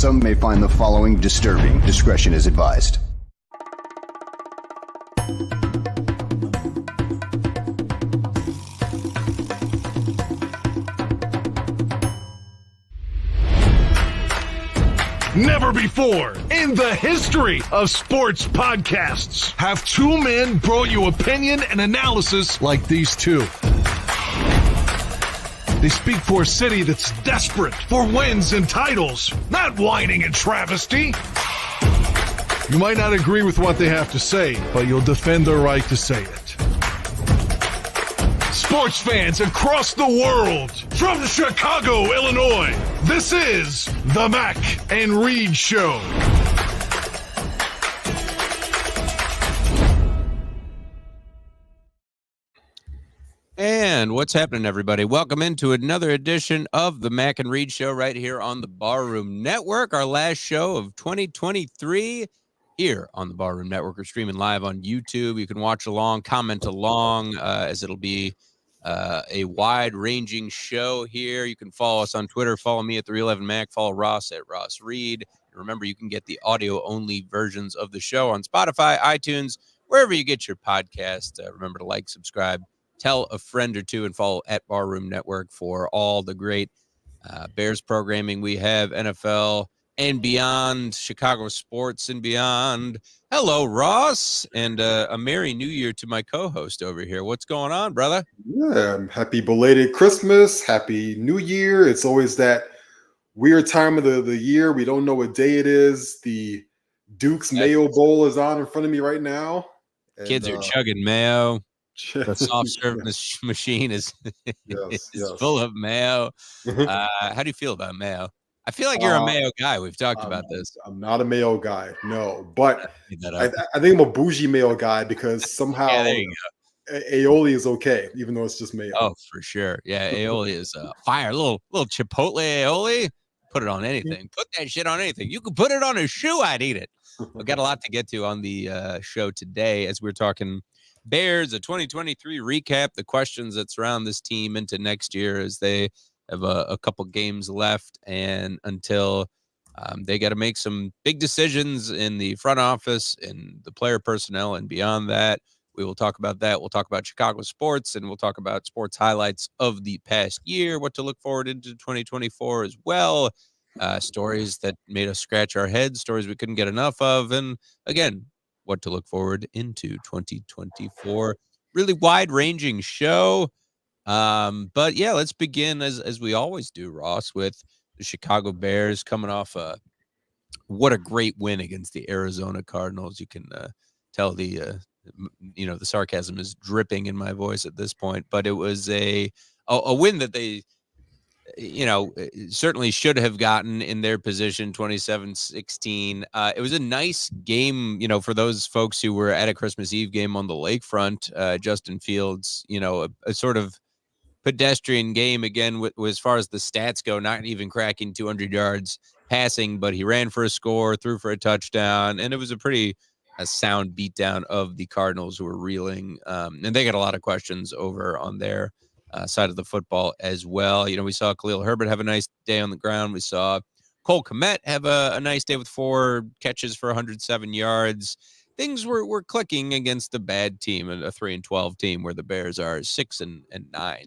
Some may find the following disturbing. Discretion is advised. Never before in the history of sports podcasts have two men brought you opinion and analysis like these two. They speak for a city that's desperate for wins and titles, not whining and travesty. You might not agree with what they have to say, but you'll defend their right to say it. Sports fans across the world, from Chicago, Illinois, this is the Mac and Reed Show. And what's happening, everybody? Welcome into another edition of the Mac and Reed Show right here on the Barroom Network, our last show of 2023 here on the Barroom Network. We're streaming live on YouTube. You can watch along, comment along, as it'll be a wide-ranging show here. You can follow us on Twitter. Follow me at 311Mac. Follow Ross at Ross Reed. And remember, you can get the audio-only versions of the show on Spotify, iTunes, wherever you get your podcast. Remember to like, subscribe, tell a friend or two, and follow at Barroom Network for all the great Bears programming we have, NFL and beyond, Chicago sports and beyond. Hello, Ross, and a Merry New Year to my co-host over here. What's going on, brother? Yeah, happy belated Christmas, happy New Year. It's always that weird time of the year. We don't know what day it is. The Duke's Mayo Bowl is on in front of me right now. And, kids are chugging mayo. The soft serve machine is full of mayo. How do you feel about mayo? I feel like you're a mayo guy. We've talked about this. I'm not a mayo guy, no. But I think I'm a bougie mayo guy because somehow aioli is okay, even though it's just mayo. Oh, for sure. Yeah, aioli is fire. Little chipotle aioli. Put it on anything. Put that shit on anything. You could put it on a shoe. I'd eat it. We've got a lot to get to on the show today as we're talking Bears, a 2023 recap, the questions that surround this team into next year as they have a couple games left, and until they got to make some big decisions in the front office and the player personnel and beyond that. We will talk about that. We'll talk about Chicago sports, and we'll talk about sports highlights of the past year, what to look forward into 2024 as well, stories that made us scratch our heads, stories we couldn't get enough of, and again, what to look forward into 2024. Really wide-ranging show. But yeah, let's begin as we always do, Ross, with the Chicago Bears coming off what a great win against the Arizona Cardinals. You can tell the sarcasm is dripping in my voice at this point, but it was a win that they certainly should have gotten in their position, 27-16. It was a nice game, for those folks who were at a Christmas Eve game on the lakefront. Justin Fields, a sort of pedestrian game again, as far as the stats go, not even cracking 200 yards passing, but he ran for a score, threw for a touchdown, and it was a sound beatdown of the Cardinals, who were reeling. And they got a lot of questions over on their side of the football as well. We saw Khalil Herbert have a nice day on the ground. We saw Cole Kmet have a nice day with 4 catches for 107 yards. Things were clicking against a bad team, a 3-12 team, where the Bears are 6-9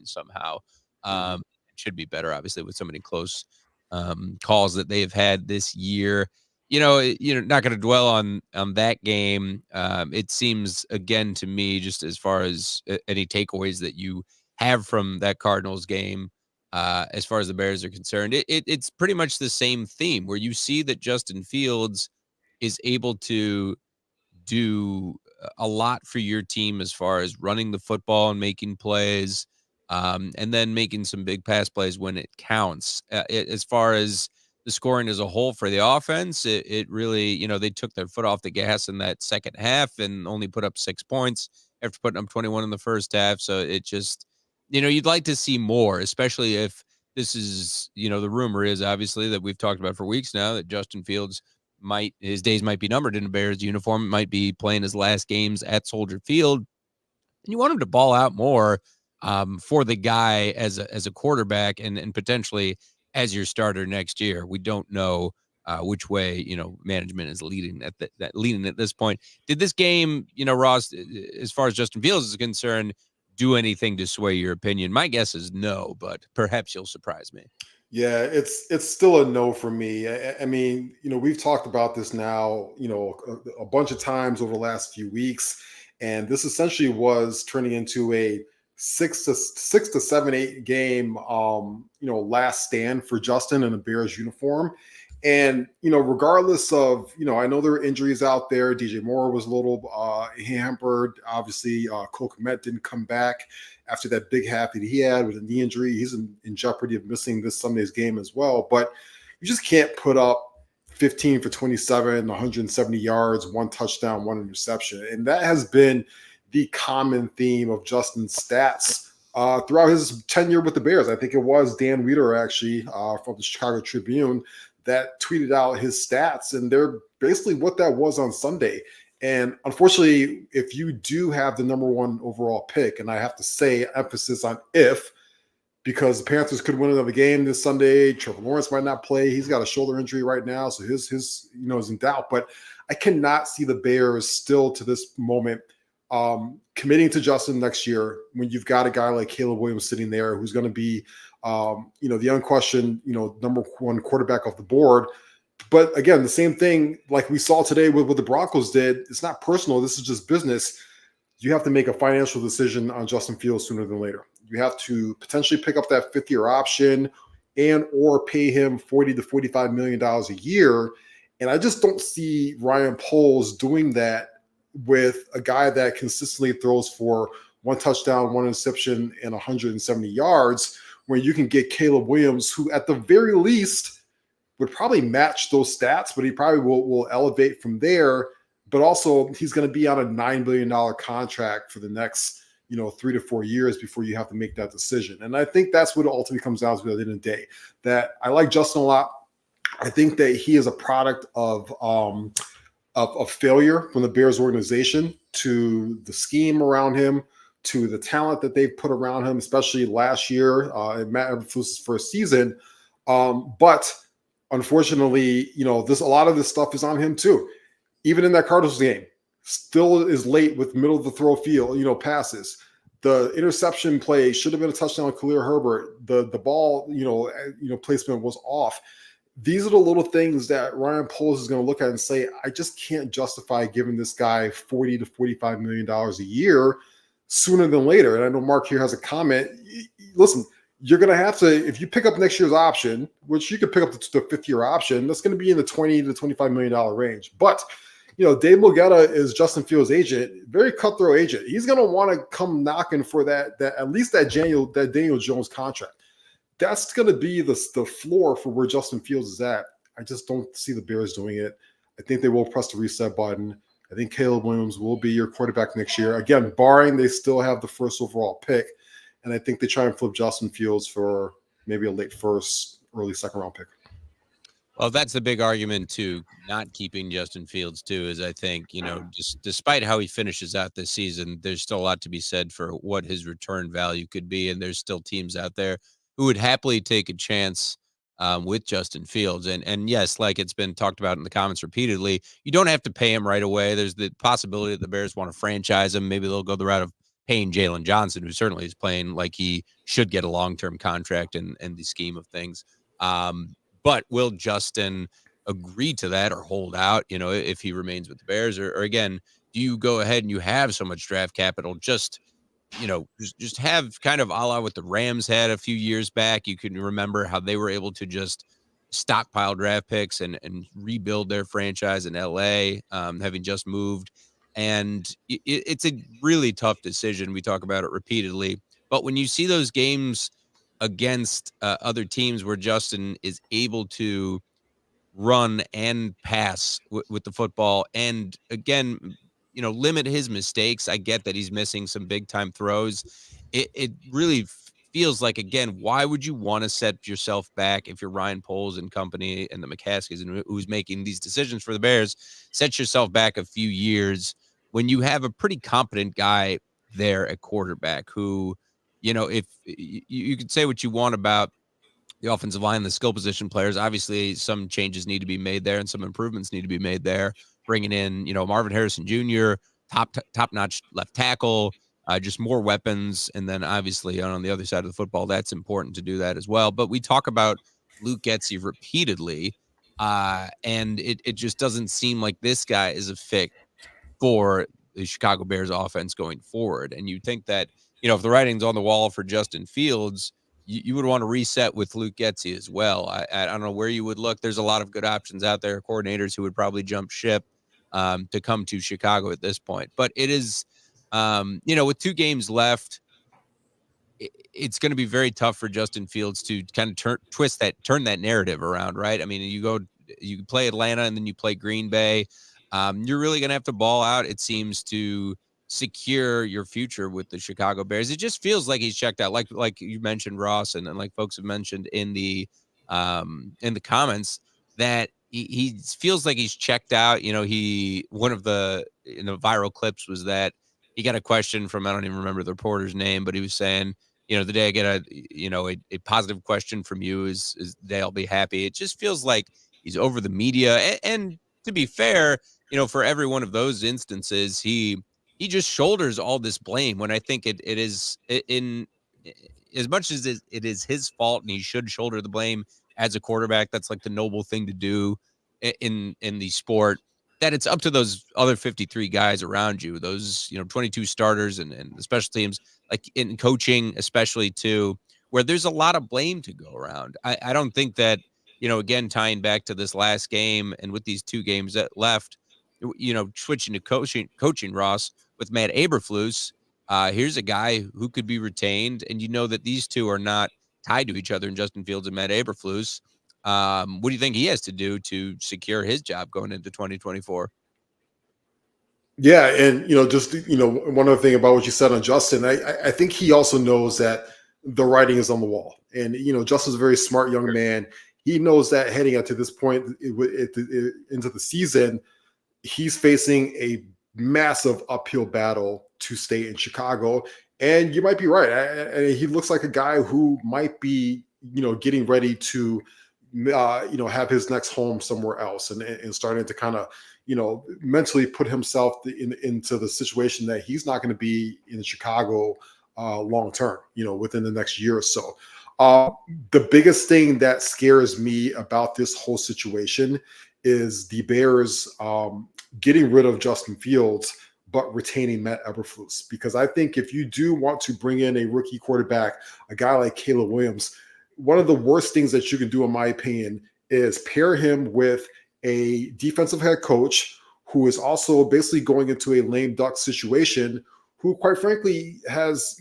somehow. It should be better, obviously, with so many close calls that they've had this year. Not going to dwell on that game. It seems, again, to me, just as far as any takeaways that you have from that Cardinals game, as far as the Bears are concerned, it's pretty much the same theme, where you see that Justin Fields is able to do a lot for your team as far as running the football and making plays, and then making some big pass plays when it counts. As far as the scoring as a whole for the offense, it really, they took their foot off the gas in that second half and only put up 6 points after putting up 21 in the first half. So it just, you'd like to see more, especially if this is, the rumor is obviously that we've talked about for weeks now that Justin Fields his days might be numbered in a Bears uniform, might be playing his last games at Soldier Field. And you want him to ball out more for the guy as a quarterback and potentially as your starter next year. We don't know which way, management is leading at this point. Did this game, Ross, as far as Justin Fields is concerned, do anything to sway your opinion? My guess is no, but perhaps you'll surprise me. Yeah, it's still a no for me. I mean, we've talked about this now, a bunch of times over the last few weeks, and this essentially was turning into a 6 to 7, 8 game, last stand for Justin in a Bears uniform. And, regardless of, I know there are injuries out there. DJ Moore was a little hampered. Obviously, Cole Kmet didn't come back after that big half that he had with a knee injury. He's in jeopardy of missing this Sunday's game as well. But you just can't put up 15 for 27, 170 yards, 1 touchdown, 1 interception. And that has been the common theme of Justin's stats throughout his tenure with the Bears. I think it was Dan Weeder, actually, from the Chicago Tribune, that tweeted out his stats, and they're basically what that was on Sunday. And unfortunately, if you do have the number 1 overall pick, and I have to say emphasis on if, because the Panthers could win another game this Sunday. Trevor Lawrence might not play. He's got a shoulder injury right now, so his is in doubt. But I cannot see the Bears still to this moment committing to Justin next year when you've got a guy like Caleb Williams sitting there who's going to be the unquestioned, number 1 quarterback off the board. But again, the same thing like we saw today with what the Broncos did. It's not personal. This is just business. You have to make a financial decision on Justin Fields sooner than later. You have to potentially pick up that 5th-year option and or pay him $40 to $45 million a year. And I just don't see Ryan Poles doing that with a guy that consistently throws for 1 touchdown, 1 interception, and 170 yards, where you can get Caleb Williams, who at the very least would probably match those stats, but he probably will elevate from there. But also he's going to be on a $9 billion contract for the next, 3 to 4 years before you have to make that decision. And I think that's what it ultimately comes down to at the end of the day, that I like Justin a lot. I think that he is a product of failure from the Bears organization to the scheme around him, to the talent that they've put around him, especially last year in Matt Eberflus's first season. But unfortunately, a lot of this stuff is on him too. Even in that Cardinals game, still is late with middle of the throw field, passes. The interception play should have been a touchdown with Khalil Herbert. The ball, placement was off. These are the little things that Ryan Poles is going to look at and say, I just can't justify giving this guy $40 to $45 million a year sooner than later. And I know Mark here has a comment. Listen, you're going to have to, if you pick up next year's option, which you could pick up the 5th-year option, that's going to be in the $20 to $25 million range. But, Dave Mulugheta is Justin Fields' agent, very cutthroat agent. He's going to want to come knocking for that at least that Daniel Jones contract. That's going to be the floor for where Justin Fields is at. I just don't see the Bears doing it. I think they will press the reset button. I think Caleb Williams will be your quarterback next year. Again, barring they still have the 1st overall pick. And I think they try and flip Justin Fields for maybe a late 1st, early 2nd round pick. Well, that's the big argument to not keeping Justin Fields too, is I think, just despite how he finishes out this season, there's still a lot to be said for what his return value could be. And there's still teams out there who would happily take a chance with Justin Fields. And yes, like it's been talked about in the comments repeatedly, you don't have to pay him right away. There's the possibility that the Bears want to franchise him. Maybe they'll go the route of paying Jalen Johnson, who certainly is playing like he should get a long-term contract in the scheme of things. But will Justin agree to that or hold out, if he remains with the Bears? Or again, do you go ahead and you have so much draft capital, just have kind of a la what the Rams had a few years back? You can remember how they were able to just stockpile draft picks and rebuild their franchise in LA, having just moved. And it's a really tough decision. We talk about it repeatedly. But when you see those games against other teams where Justin is able to run and pass with the football, and again, limit his mistakes. I get that he's missing some big time throws. It really feels like, again, why would you want to set yourself back if you're Ryan Poles and company and the McCaskies and who's making these decisions for the Bears? Set yourself back a few years when you have a pretty competent guy there at quarterback who, if you could say what you want about the offensive line, the skill position players. Obviously, some changes need to be made there and some improvements need to be made there. Bringing in, Marvin Harrison Jr., top-notch left tackle, just more weapons. And then obviously on the other side of the football, that's important to do that as well. But we talk about Luke Getsy repeatedly, and it just doesn't seem like this guy is a fit for the Chicago Bears offense going forward. And you think that, if the writing's on the wall for Justin Fields, you would want to reset with Luke Getsy as well. I don't know where you would look. There's a lot of good options out there, coordinators who would probably jump ship to come to Chicago at this point. But it is, with 2 games left, it's going to be very tough for Justin Fields to kind of turn that narrative around, right? I mean, you play Atlanta and then you play Green Bay. You're really going to have to ball out, it seems, to secure your future with the Chicago Bears. It just feels like he's checked out, like you mentioned, Ross, and like folks have mentioned in the comments, that he feels like he's checked out. One of the viral clips was that he got a question from, I don't even remember the reporter's name, but he was saying, the day I get a positive question from you is the day I'll be happy. It just feels like he's over the media. And to be fair, for every one of those instances, he just shoulders all this blame, when I think it is in as much as it is his fault and he should shoulder the blame as a quarterback. That's like the noble thing to do in the sport, that it's up to those other 53 guys around you, those 22 starters and the special teams, like in coaching especially too, where there's a lot of blame to go around. I don't think that, again, tying back to this last game and with these 2 games that left, switching to coaching, Ross, with Matt Eberflus, here's a guy who could be retained, and that these two are not tied to each other in Justin Fields and Matt Eberflus. What do you think he has to do to secure his job going into 2024? Yeah, and one other thing about what you said on Justin, I think he also knows that the writing is on the wall, and Justin's a very smart young man. He knows that heading up to this point into the season, he's facing a massive uphill battle to stay in Chicago. And you might be right. He looks like a guy who might be, getting ready to, have his next home somewhere else and starting to kind of, mentally put himself into the situation that he's not going to be in Chicago long term, within the next year or so. The biggest thing that scares me about this whole situation is the Bears getting rid of Justin Fields, but retaining Matt Eberflus. Because I think if you do want to bring in a rookie quarterback, a guy like Caleb Williams, one of the worst things that you can do, in my opinion, is pair him with a defensive head coach who is also basically going into a lame duck situation, who quite frankly has,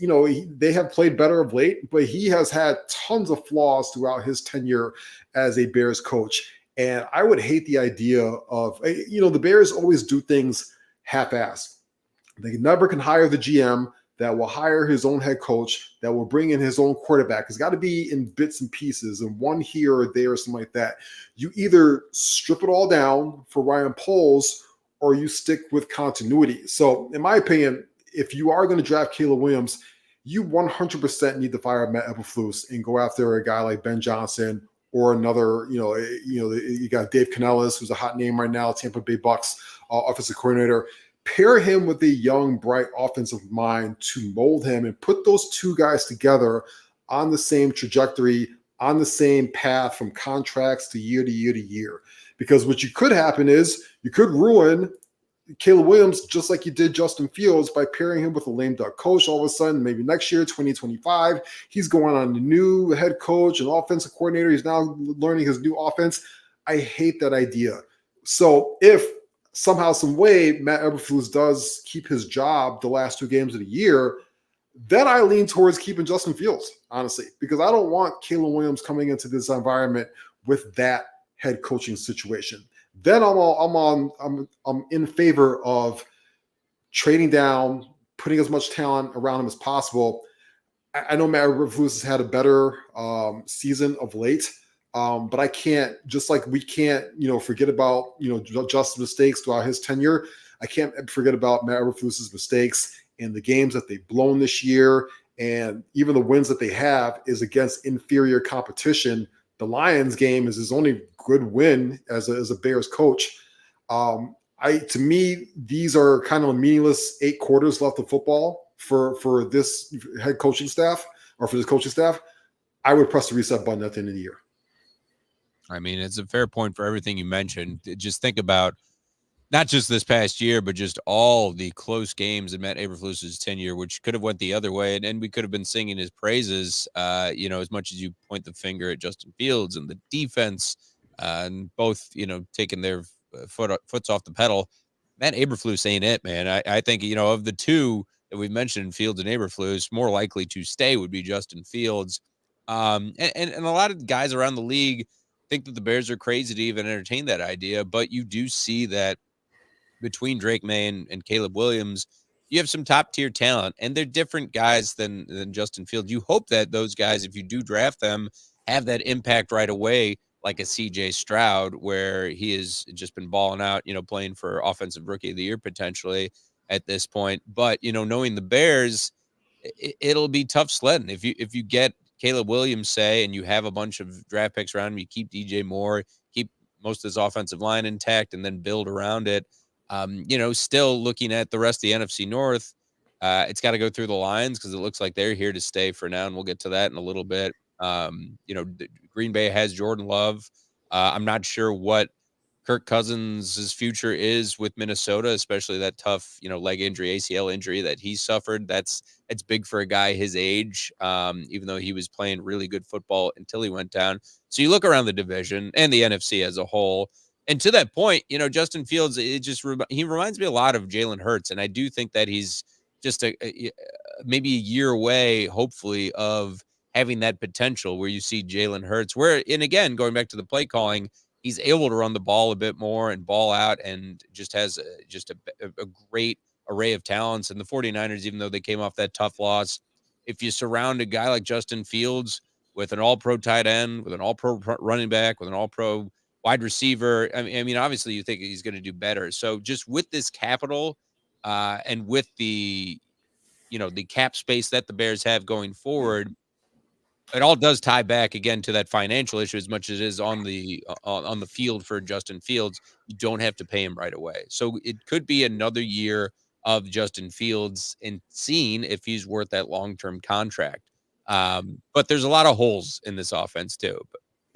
they have played better of late, but he has had tons of flaws throughout his tenure as a Bears coach. And I would hate the idea of, the Bears always do things half-assed. They never can hire the GM that will hire his own head coach, that will bring in his own quarterback. It's got to be in bits and pieces, and one here or there or something like that. You either strip it all down for Ryan Poles, or you stick with continuity. So in my opinion, if you are going to draft Caleb Williams, you 100% need to fire Matt Eberflus and go after a guy like Ben Johnson, or another, you got Dave Canellis, who's a hot name right now, Tampa Bay Bucks offensive coordinator. Pair him with a young, bright offensive mind to mold him, and put those 2 guys together on the same trajectory, on the same path from contracts to year to year to year. Because what you could happen is you could ruin Caleb Williams just like you did Justin Fields by pairing him with a lame duck coach. All of a sudden, maybe next year, 2025, he's going on a new head coach and offensive coordinator. He's now learning his new offense. I hate that idea. So if somehow, some way, Matt Eberflus does keep his job the last 2 games of the year, then I lean towards keeping Justin Fields, honestly, because I don't want Caleb Williams coming into this environment with that head coaching situation. Then I'm in favor of trading down, putting as much talent around him as possible. I know Matt Eberflus has had a better season of late, but I can't, just like we can't, forget about, Justin's mistakes throughout his tenure. I can't forget about Matt Eberflus's mistakes in the games that they've blown this year, And even the wins that they have is against inferior competition. The Lions game is his only good win as a Bears coach. To me, these are kind of meaningless 8 quarters left of football for this head coaching staff or for this coaching staff. I would press the reset button at the end of the year. I mean, it's a fair point for everything you mentioned. Just think about not just this past year, but just all the close games in Matt Eberflus's tenure, which could have went the other way, and we could have been singing his praises, as much as you point the finger at Justin Fields and the defense, and both, taking their foots off the pedal. Matt Eberflus ain't it, man. I think, of the two that we've mentioned, Fields and Eberflus, more likely to stay would be Justin Fields. And a lot of guys around the league think that the Bears are crazy to even entertain that idea, but you do see that between Drake May and Caleb Williams, you have some top tier talent, and they're different guys than Justin Fields. You hope that those guys, if you do draft them, have that impact right away, like a CJ Stroud, where he has just been balling out, playing for offensive rookie of the year potentially at this point. But, knowing the Bears, it'll be tough sledding. If you get Caleb Williams, say, and you have a bunch of draft picks around him, you keep DJ Moore, keep most of his offensive line intact, and then build around it. Still looking at the rest of the NFC North, it's got to go through the Lions because it looks like they're here to stay for now, and we'll get to that in a little bit. Green Bay has Jordan Love. I'm not sure what Kirk Cousins' future is with Minnesota, especially that tough, leg injury, ACL injury that he suffered. It's big for a guy his age, even though he was playing really good football until he went down. So you look around the division and the NFC as a whole. And to that point, Justin Fields, he reminds me a lot of Jalen Hurts. And I do think that he's just maybe a year away, hopefully, of having that potential where you see Jalen Hurts, and again, going back to the play calling, he's able to run the ball a bit more and ball out, and just has a great array of talents. And the 49ers, even though they came off that tough loss, if you surround a guy like Justin Fields with an all-pro tight end, with an all-pro running back, with an all-pro wide receiver, I mean, obviously you think he's going to do better. So just with this capital and with the cap space that the Bears have going forward, it all does tie back again to that financial issue as much as it is on the field for Justin Fields. You don't have to pay him right away. So it could be another year of Justin Fields and seeing if he's worth that long-term contract. But there's a lot of holes in this offense too.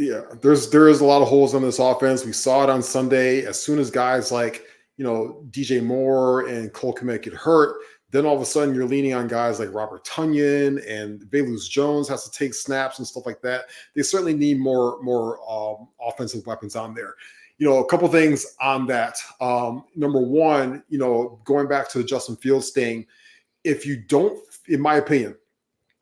Yeah, there is a lot of holes in this offense. We saw it on Sunday. As soon as guys like, DJ Moore and Cole Kmet get hurt, then all of a sudden you're leaning on guys like Robert Tonyan and Velus Jones has to take snaps and stuff like that. They certainly need more offensive weapons on there. A couple things on that. Number one, going back to the Justin Fields thing, if you don't, in my opinion,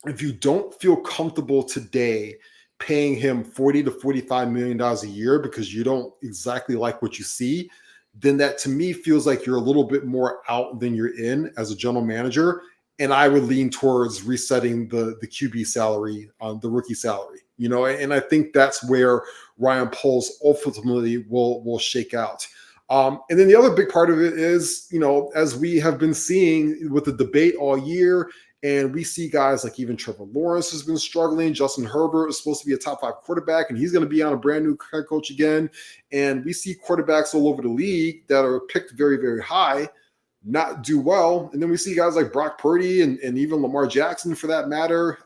if you don't feel comfortable today paying him $40 to $45 million a year because you don't exactly like what you see, then that to me feels like you're a little bit more out than you're in as a general manager. And I would lean towards resetting the QB salary on the rookie salary, and I think that's where Ryan Poles ultimately will shake out. And then the other big part of it is, as we have been seeing with the debate all year, and we see guys like even Trevor Lawrence has been struggling. Justin Herbert is supposed to be a top 5 quarterback, and he's going to be on a brand new head coach again. And we see quarterbacks all over the league that are picked very, very high not do well. And then we see guys like Brock Purdy and even Lamar Jackson, for that matter.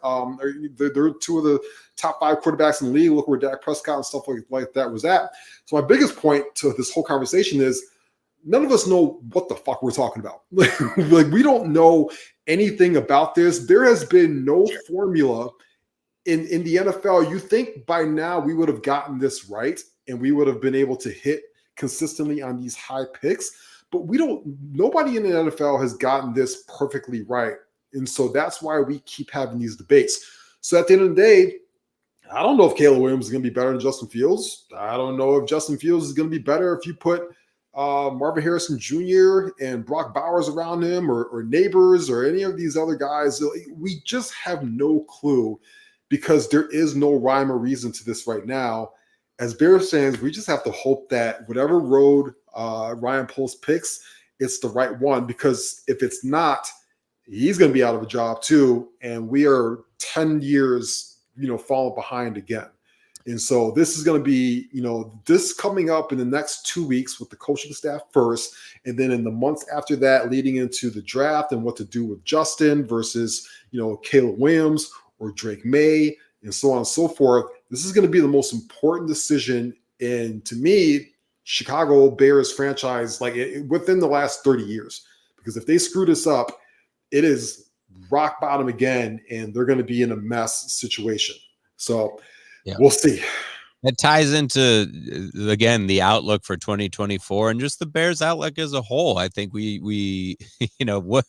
They're 2 of the top 5 quarterbacks in the league. Look where Dak Prescott and stuff like that was at. So my biggest point to this whole conversation is none of us know what the fuck we're talking about. Like we don't know anything about this. There has been no formula in the NFL. You think by now we would have gotten this right and we would have been able to hit consistently on these high picks, but nobody in the NFL has gotten this perfectly right. And so that's why we keep having these debates. So at the end of the day, I don't know if Caleb Williams is going to be better than Justin Fields. I don't know if Justin Fields is going to be better if you put Marvin Harrison Jr. and Brock Bowers around him or Neighbors or any of these other guys. We just have no clue because there is no rhyme or reason to this right now. As Bears fans, we just have to hope that whatever road Ryan Poles picks, it's the right one, because if it's not, he's going to be out of a job too. And we are 10 years, falling behind again. And so this is going to be, this coming up in the next 2 weeks with the coaching staff first, and then in the months after that, leading into the draft and what to do with Justin versus, Caleb Williams or Drake May, and so on and so forth. This is going to be the most important decision in, to me, Chicago Bears franchise, within the last 30 years. Because if they screw this up, it is rock bottom again, and they're going to be in a mess situation. So we'll see. That ties into, again, the outlook for 2024 and just the Bears outlook as a whole. I think we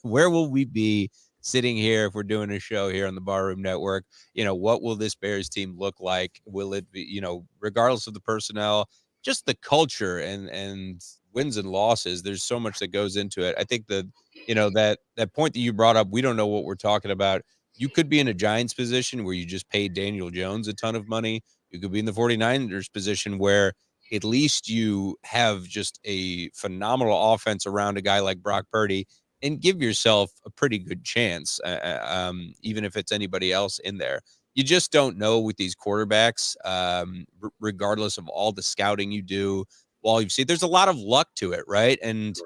where will we be sitting here if we're doing a show here on the Barroom Network? What will this Bears team look like? Will it be, regardless of the personnel, just the culture and wins and losses? There's so much that goes into it. I think that point that you brought up, we don't know what we're talking about. You could be in a Giants position where you just paid Daniel Jones a ton of money. You could be in the 49ers position where at least you have just a phenomenal offense around a guy like Brock Purdy and give yourself a pretty good chance, even if it's anybody else in there. You just don't know with these quarterbacks, regardless of all the scouting you do. While you've seen, there's a lot of luck to it, right? And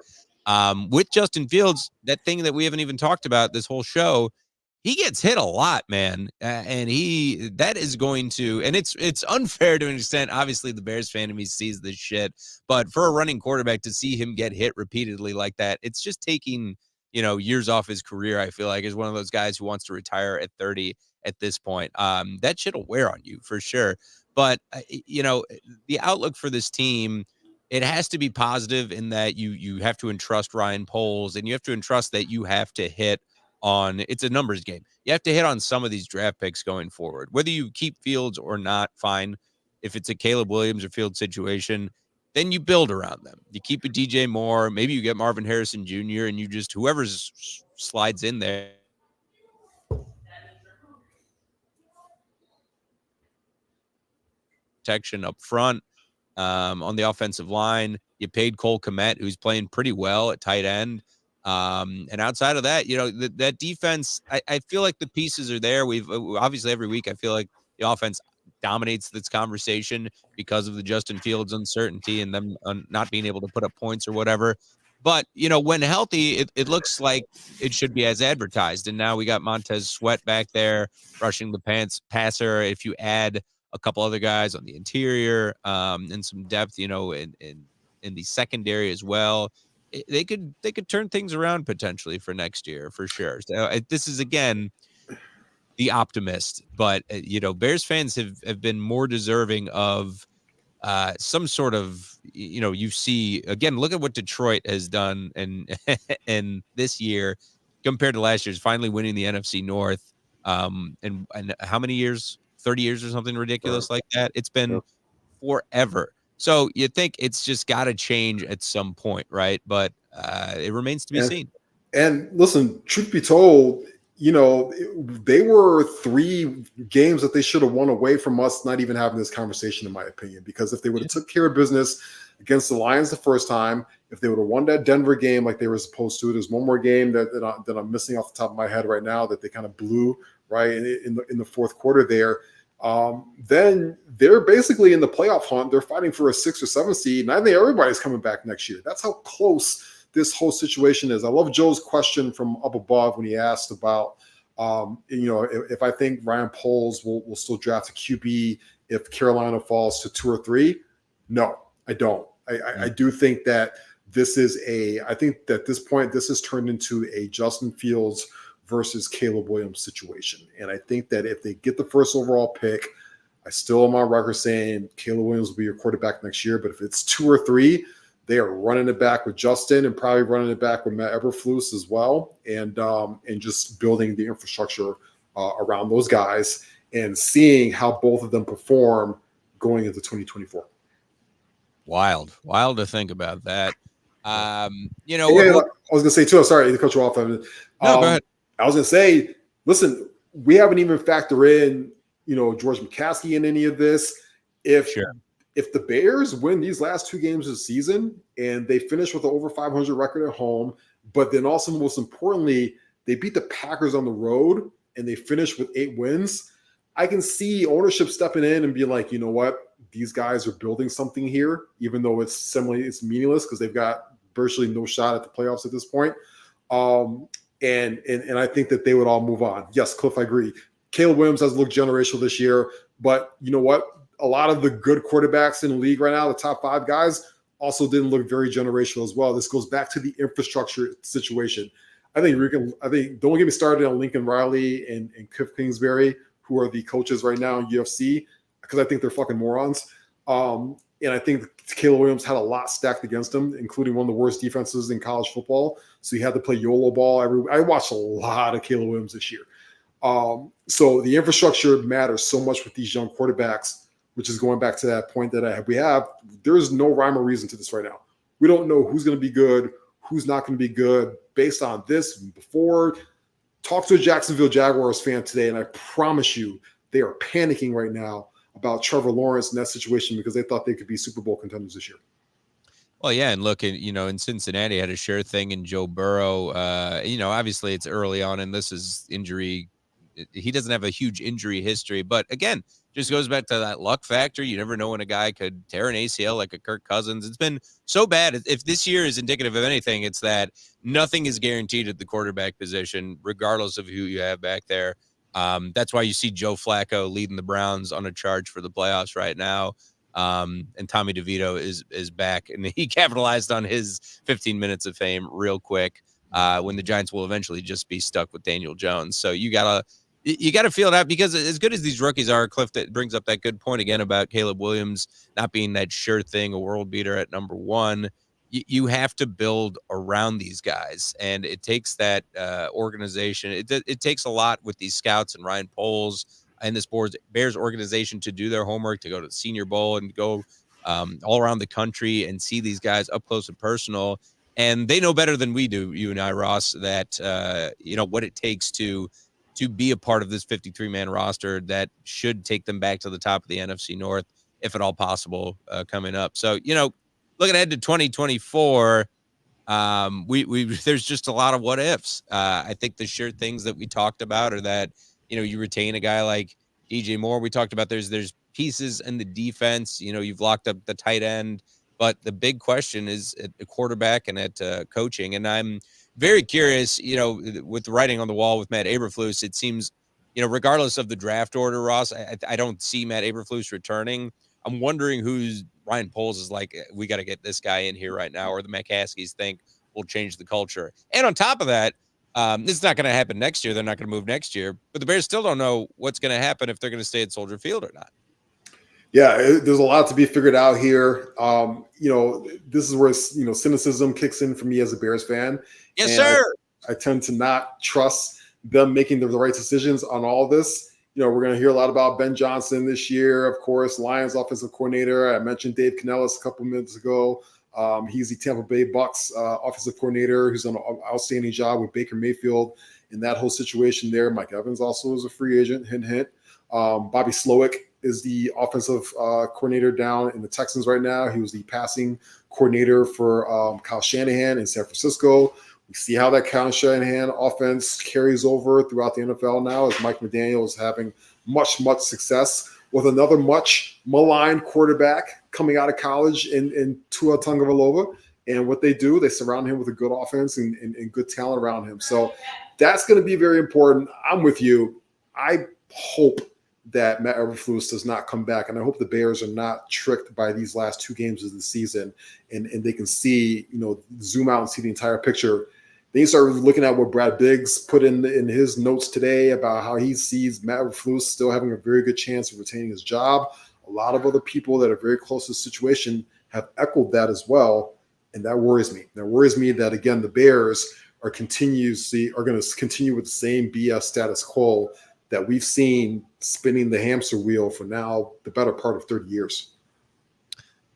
with Justin Fields, that thing that we haven't even talked about this whole show, he gets hit a lot, man. And that is going to, and it's unfair to an extent. Obviously, the Bears fan in me sees this shit, but for a running quarterback to see him get hit repeatedly like that, it's just taking, years off his career. I feel like is one of those guys who wants to retire at 30 at this point. That shit'll wear on you for sure. But, the outlook for this team, it has to be positive in that you have to entrust Ryan Poles, and you have to entrust that you have to hit on, it's a numbers game. You have to hit on some of these draft picks going forward, whether you keep Fields or not, fine. If it's a Caleb Williams or Fields situation, then you build around them. You keep a DJ Moore, maybe you get Marvin Harrison Jr., and you just, whoever slides in there. Protection up front, on the offensive line. You paid Cole Kmet, who's playing pretty well at tight end. And outside of that, that defense, I feel like the pieces are there. We've obviously every week, I feel like the offense dominates this conversation because of the Justin Fields uncertainty and them not being able to put up points or whatever. But, when healthy, it looks like it should be as advertised. And now we got Montez Sweat back there rushing the passer. If you add a couple other guys on the interior, and some depth, in the secondary as well, they could turn things around potentially for next year for sure. So this is, again, the optimist, but Bears fans have been more deserving of some sort of, you see, again, look at what Detroit has done and this year compared to last year's, finally winning the NFC North. And how many years? 30 years or something ridiculous like that. It's been forever. So you think it's just got to change at some point, right? But it remains to be seen. And listen, truth be told, they were 3 games that they should have won away from us not even having this conversation, in my opinion. Because if they would have took care of business against the Lions the first time, if they would have won that Denver game like they were supposed to, there's one more game that I'm missing off the top of my head right now that they kind of blew right in the fourth quarter there. Then they're basically in the playoff hunt. They're fighting for a 6 or 7 seed, and I think everybody's coming back next year. That's how close this whole situation is. I love Joe's question from up above when he asked about, if I think Ryan Poles will still draft a QB if Carolina falls to 2 or 3. No, I don't. I do think that I think that at this point, this has turned into a Justin Fields versus Caleb Williams situation. And I think that if they get the first overall pick, I still am on record saying Caleb Williams will be your quarterback next year. But if it's 2 or 3, they are running it back with Justin and probably running it back with Matt Eberflus as well. And just building the infrastructure around those guys and seeing how both of them perform going into 2024. Wild to think about that. I was going to say too, I'm sorry to cut you off. No, go ahead. I was going to say, listen, we haven't even factored in, George McCaskey in any of this. If the Bears win these last 2 games of the season and they finish with an over 500 record at home, but then also most importantly, They beat the Packers on the road and they finished with 8 wins. I can see ownership stepping in and being like, you know what, these guys are building something here, even though it's meaningless because they've got virtually no shot at the playoffs at this point. And I think that they would all move on. Yes, Cliff, I agree. Caleb Williams has looked generational this year, but you know what? A lot of the good quarterbacks in the league right now, the top 5 guys, also didn't look very generational as well. This goes back to the infrastructure situation. I think don't get me started on Lincoln Riley and Cliff Kingsbury, who are the coaches right now in UFC, because I think they're fucking morons. And I think Caleb Williams had a lot stacked against him, including one of the worst defenses in college football. So he had to play YOLO ball. I watched a lot of Caleb Williams this year. So the infrastructure matters so much with these young quarterbacks, which is going back to that point that we have. There's no rhyme or reason to this right now. We don't know who's going to be good, who's not going to be good based on this. Before, talk to a Jacksonville Jaguars fan today, and I promise you they are panicking right now about Trevor Lawrence in that situation because they thought they could be Super Bowl contenders this year. Well, yeah, and look, in Cincinnati had a sure thing in Joe Burrow. Obviously it's early on, and this is injury. He doesn't have a huge injury history, but again, just goes back to that luck factor. You never know when a guy could tear an ACL like a Kirk Cousins. It's been so bad. If this year is indicative of anything, it's that nothing is guaranteed at the quarterback position, regardless of who you have back there. That's why you see Joe Flacco leading the Browns on a charge for the playoffs right now. And Tommy DeVito is back, and he capitalized on his 15 minutes of fame real quick when the Giants will eventually just be stuck with Daniel Jones. So you gotta feel it out, because as good as these rookies are, Cliff, that brings up that good point again about Caleb Williams not being that sure thing, a world beater at number 1. You have to build around these guys, and it takes that organization. It takes a lot with these scouts and Ryan Poles and this Bears organization to do their homework, to go to the Senior Bowl and go all around the country and see these guys up close and personal. And they know better than we do, you and I, Ross, that what it takes to be a part of this 53-man roster that should take them back to the top of the NFC North, if at all possible, coming up. So, looking ahead to 2024, there's just a lot of what ifs. I think the sure things that we talked about are that, you retain a guy like DJ Moore. We talked about there's pieces in the defense. You've locked up the tight end, but the big question is at the quarterback and at coaching. And I'm very curious, with the writing on the wall with Matt Eberflus, it seems, regardless of the draft order, Ross, I don't see Matt Eberflus returning. I'm wondering who's Ryan Poles is like, we got to get this guy in here right now, or the McCaskies think will change the culture. And on top of that, this is not going to happen next year. They're not going to move next year, but the Bears still don't know what's going to happen if they're going to stay at Soldier Field or not. Yeah, there's a lot to be figured out here. This is where, cynicism kicks in for me as a Bears fan. Yes, and sir. I tend to not trust them making the right decisions on all of this. We're going to hear a lot about Ben Johnson this year, of course, Lions offensive coordinator. I mentioned Dave Canellis a couple minutes ago. He's the Tampa Bay Bucks offensive coordinator who's done an outstanding job with Baker Mayfield in that whole situation there. Mike Evans also is a free agent, hint, hint. Bobby Slowick is the offensive coordinator down in the Texans right now. He was the passing coordinator for Kyle Shanahan in San Francisco. We see how that Kyle Shanahan offense carries over throughout the NFL now, as Mike McDaniel is having much, much success with another much maligned quarterback coming out of college in Tua Tagovailoa. And what they do, they surround him with a good offense and good talent around him. So that's going to be very important. I'm with you. I hope that Matt Eberflus does not come back, and I hope the Bears are not tricked by these last 2 games of the season, and they can see, zoom out and see the entire picture. Then you start looking at what Brad Biggs put in his notes today about how he sees Matt Eberflus still having a very good chance of retaining his job. A lot of other people that are very close to the situation have echoed that as well, and that worries me. That worries me that, again, the Bears are going to continue with the same BS status quo that we've seen spinning the hamster wheel for now the better part of 30 years.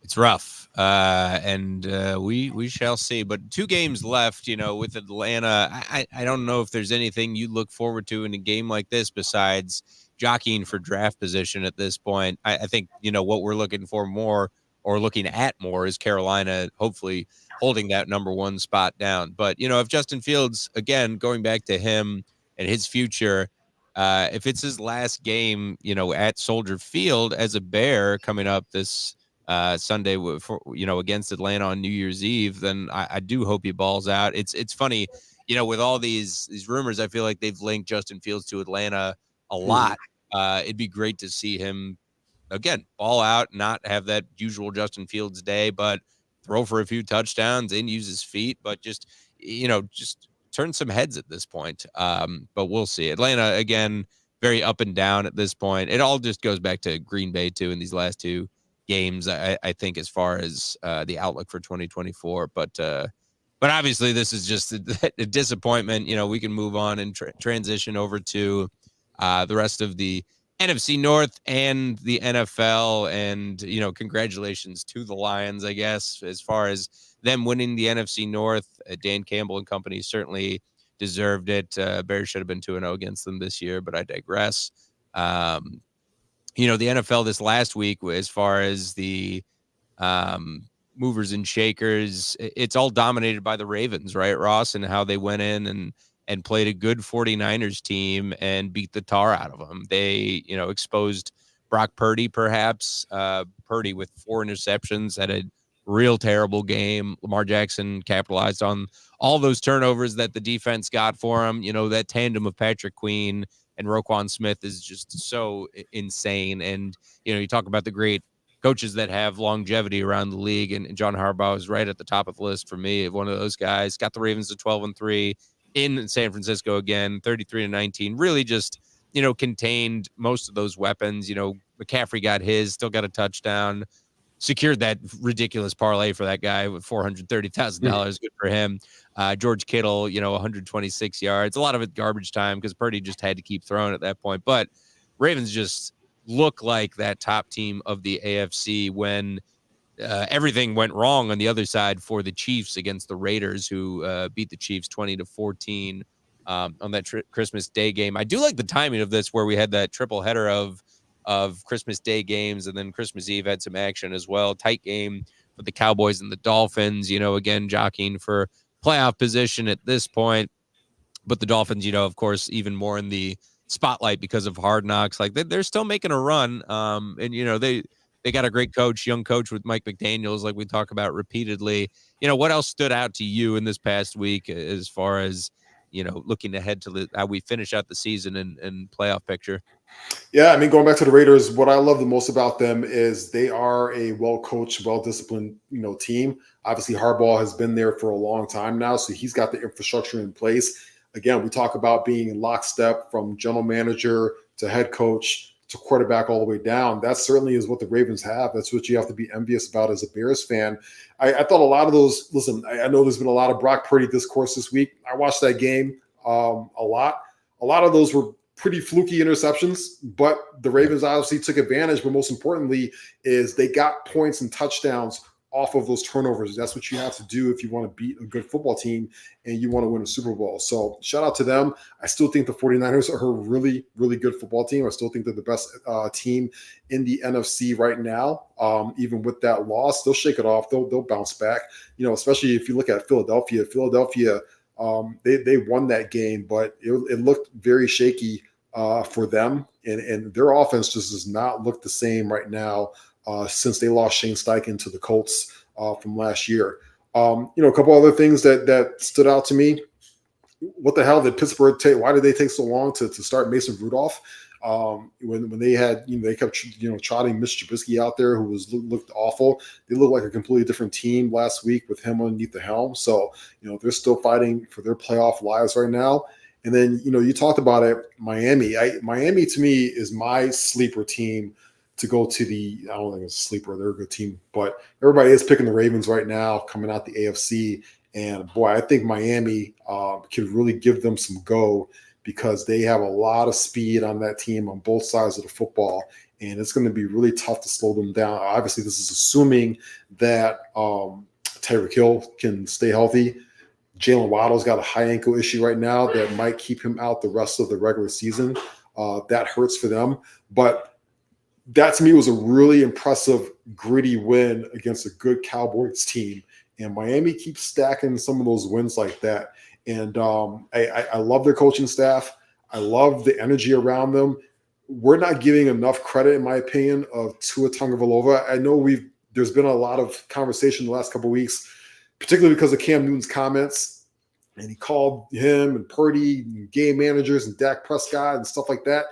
It's rough, and we shall see. But 2 games left, with Atlanta. I don't know if there's anything you look forward to in a game like this besides jockeying for draft position at this point. I think, what we're looking for more or looking at more is Carolina, hopefully holding that number 1 spot down. But, if Justin Fields, again, going back to him and his future, if it's his last game, at Soldier Field as a Bear coming up this Sunday, against Atlanta on New Year's Eve, then I do hope he balls out. It's funny, with all these rumors, I feel like they've linked Justin Fields to Atlanta a lot. It'd be great to see him again ball out, not have that usual Justin Fields day, but throw for a few touchdowns and use his feet, but just turn some heads at this point. But we'll see. Atlanta, again, very up and down at this point. It all just goes back to Green Bay too in these last 2 games, I think, as far as the outlook for 2024. But obviously this is just a disappointment. We can move on and transition over to the rest of the NFC North and the NFL. And, congratulations to the Lions, I guess, as far as them winning the NFC North. Dan Campbell and company certainly deserved it. Bears should have been 2-0 against them this year, but I digress. The NFL this last week, as far as the movers and shakers, it's all dominated by the Ravens, right, Ross, and how they went in and played a good 49ers team and beat the tar out of them. They, exposed Brock Purdy, perhaps. Purdy with 4 interceptions, had a real terrible game. Lamar Jackson capitalized on all those turnovers that the defense got for him. That tandem of Patrick Queen and Roquan Smith is just so insane. And, you talk about the great coaches that have longevity around the league, and John Harbaugh is right at the top of the list for me of one of those guys. Got the Ravens to 12-3 in San Francisco again, 33-19. Really just, contained most of those weapons. McCaffrey got his, still got a touchdown, secured that ridiculous parlay for that guy with $430,000. Good for him. George Kittle, 126 yards. A lot of it garbage time because Purdy just had to keep throwing at that point. But Ravens just look like that top team of the AFC when everything went wrong on the other side for the Chiefs against the Raiders, who beat the Chiefs 20-14 on that Christmas Day game. I do like the timing of this, where we had that triple header of Christmas Day games, and then Christmas Eve had some action as well. Tight game with the Cowboys and the Dolphins, again, jockeying for playoff position at this point. But the Dolphins, of course, even more in the spotlight because of Hard Knocks. Like they're still making a run. And, they got a great coach, young coach with Mike McDaniels, like we talk about repeatedly. What else stood out to you in this past week as far as, looking ahead to how we finish out the season and playoff picture? Yeah, going back to the Raiders, what I love the most about them is they are a well-coached, well-disciplined, team. Obviously, Harbaugh has been there for a long time now, so he's got the infrastructure in place. Again, we talk about being in lockstep from general manager to head coach to quarterback all the way down. That certainly is what the Ravens have. That's what you have to be envious about as a Bears fan. I thought a lot of those, listen, I know there's been a lot of Brock Purdy discourse this week. I watched that game a lot. A lot of those were pretty fluky interceptions, but the Ravens obviously took advantage. But most importantly is they got points and touchdowns off of those turnovers. That's what you have to do if you want to beat a good football team and you want to win a Super Bowl. So shout out to them. I still think the 49ers are a really, really good football team. I still think they're the best team in the NFC right now. Even with that loss, they'll shake it off. They'll bounce back, especially if you look at Philadelphia. They won that game, but it looked very shaky for them. And their offense just does not look the same right now since they lost Shane Steichen to the Colts from last year. A couple other things that stood out to me. What the hell did Pittsburgh take? Why did they take so long to start Mason Rudolph? When they had, they kept, trotting Mitch Trubisky out there, who looked awful. They looked like a completely different team last week with him underneath the helm. So, they're still fighting for their playoff lives right now. And then, you talked about it, Miami. Miami to me is my sleeper team to go to I don't think it's a sleeper. They're a good team, but everybody is picking the Ravens right now coming out the AFC. And boy, I think Miami could really give them some go because they have a lot of speed on that team on both sides of the football. And it's going to be really tough to slow them down. Obviously, this is assuming that Tyreek Hill can stay healthy. Jalen Waddle's got a high ankle issue right now that might keep him out the rest of the regular season. That hurts for them. But that to me was a really impressive, gritty win against a good Cowboys team. And Miami keeps stacking some of those wins like that. And I love their coaching staff. I love the energy around them. We're not giving enough credit, in my opinion, of Tua Tagovailoa. I know there's been a lot of conversation the last couple of weeks, particularly because of Cam Newton's comments. And he called him and Purdy and game managers and Dak Prescott and stuff like that.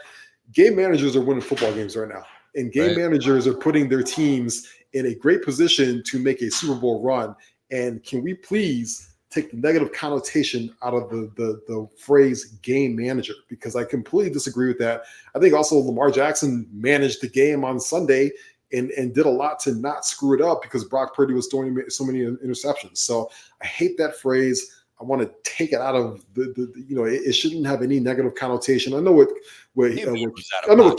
Game managers are winning football games right now. And game managers are putting their teams in a great position to make a Super Bowl run. And can we please take the negative connotation out of the phrase game manager? Because I completely disagree with that. I think also Lamar Jackson managed the game on Sunday and did a lot to not screw it up because Brock Purdy was throwing so many interceptions. So I hate that phrase. I want to take it out of it shouldn't have any negative connotation. I know what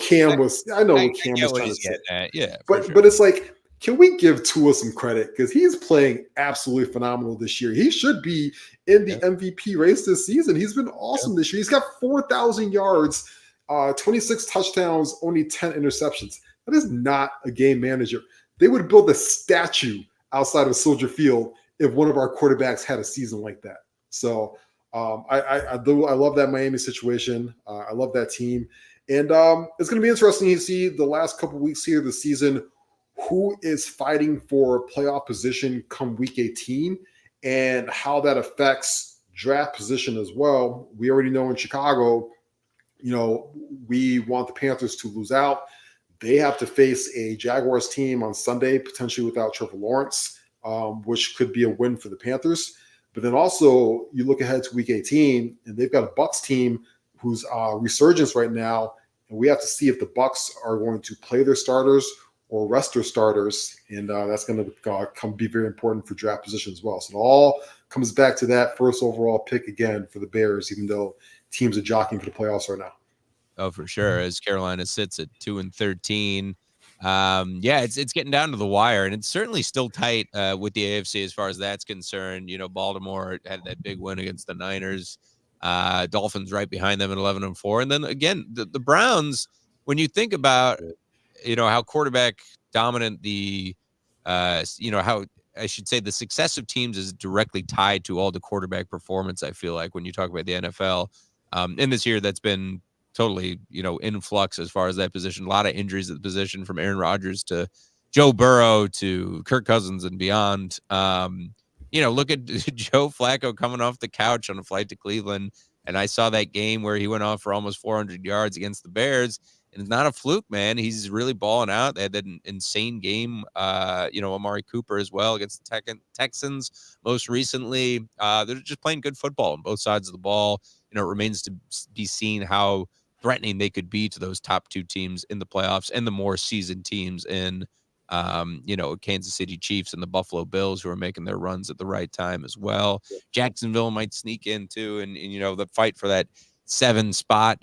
Cam was trying to say. Yeah, but it's like, can we give Tua some credit? Because he's playing absolutely phenomenal this year. He should be in the MVP race this season. He's been awesome this year. He's got 4,000 yards, 26 touchdowns, only 10 interceptions. That is not a game manager. They would build a statue outside of Soldier Field if one of our quarterbacks had a season like that. So I love that Miami situation. I love that team. And it's going to be interesting to see the last couple of weeks here of the season who is fighting for playoff position come week 18 and how that affects draft position as well. We already know in Chicago, we want the Panthers to lose out. They have to face a Jaguars team on Sunday, potentially without Trevor Lawrence, which could be a win for the Panthers. But then also you look ahead to week 18 and they've got a Bucs team who's resurgence right now. And we have to see if the Bucs are going to play their starters or rest their starters. And that's going to be very important for draft position as well. So it all comes back to that first overall pick again for the Bears, even though teams are jockeying for the playoffs right now. Oh, for sure. As Carolina sits at 2-13. It's getting down to the wire, and it's certainly still tight with the AFC as far as that's concerned. Baltimore had that big win against the Niners. Dolphins right behind them at 11-4. And then again, the Browns, when you think about, how quarterback dominant how I should say the success of teams is directly tied to all the quarterback performance. I feel like when you talk about the NFL, in this year, that's been totally, in flux as far as that position. A lot of injuries at the position, from Aaron Rodgers to Joe Burrow to Kirk Cousins and beyond. Look at Joe Flacco coming off the couch on a flight to Cleveland. And I saw that game where he went off for almost 400 yards against the Bears. And it's not a fluke, man. He's really balling out. They had that insane game, Amari Cooper as well against the Texans most recently. They're just playing good football on both sides of the ball. It remains to be seen how threatening they could be to those top two teams in the playoffs and the more seasoned teams in, Kansas City Chiefs and the Buffalo Bills, who are making their runs at the right time as well. Jacksonville might sneak in too. And the fight for that 7 spot,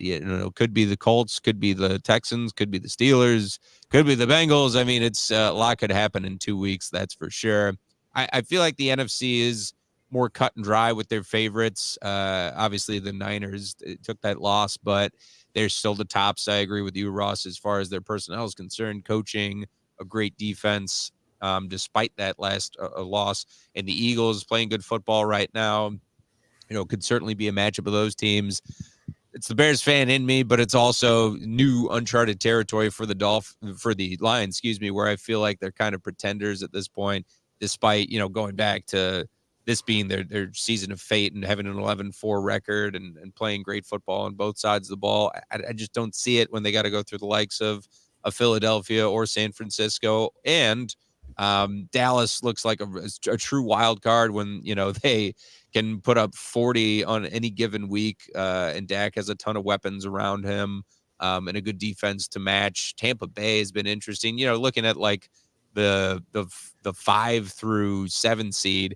could be the Colts, could be the Texans, could be the Steelers, could be the Bengals. I mean, it's a lot could happen in 2 weeks. That's for sure. I feel like the NFC is more cut and dry with their favorites. Obviously the Niners took that loss, but they're still the tops. I agree with you, Ross, as far as their personnel is concerned, coaching, a great defense, despite that last loss. And the Eagles playing good football right now, could certainly be a matchup of those teams. It's the Bears fan in me, but it's also new uncharted territory for the Lions, where I feel like they're kind of pretenders at this point, despite, going back to this being their season of fate and having an 11-4 record and playing great football on both sides of the ball. I just don't see it when they got to go through the likes of Philadelphia or San Francisco. And Dallas looks like a true wild card when, they can put up 40 on any given week. And Dak has a ton of weapons around him and a good defense to match. Tampa Bay has been interesting, looking at like the 5 through 7 seed.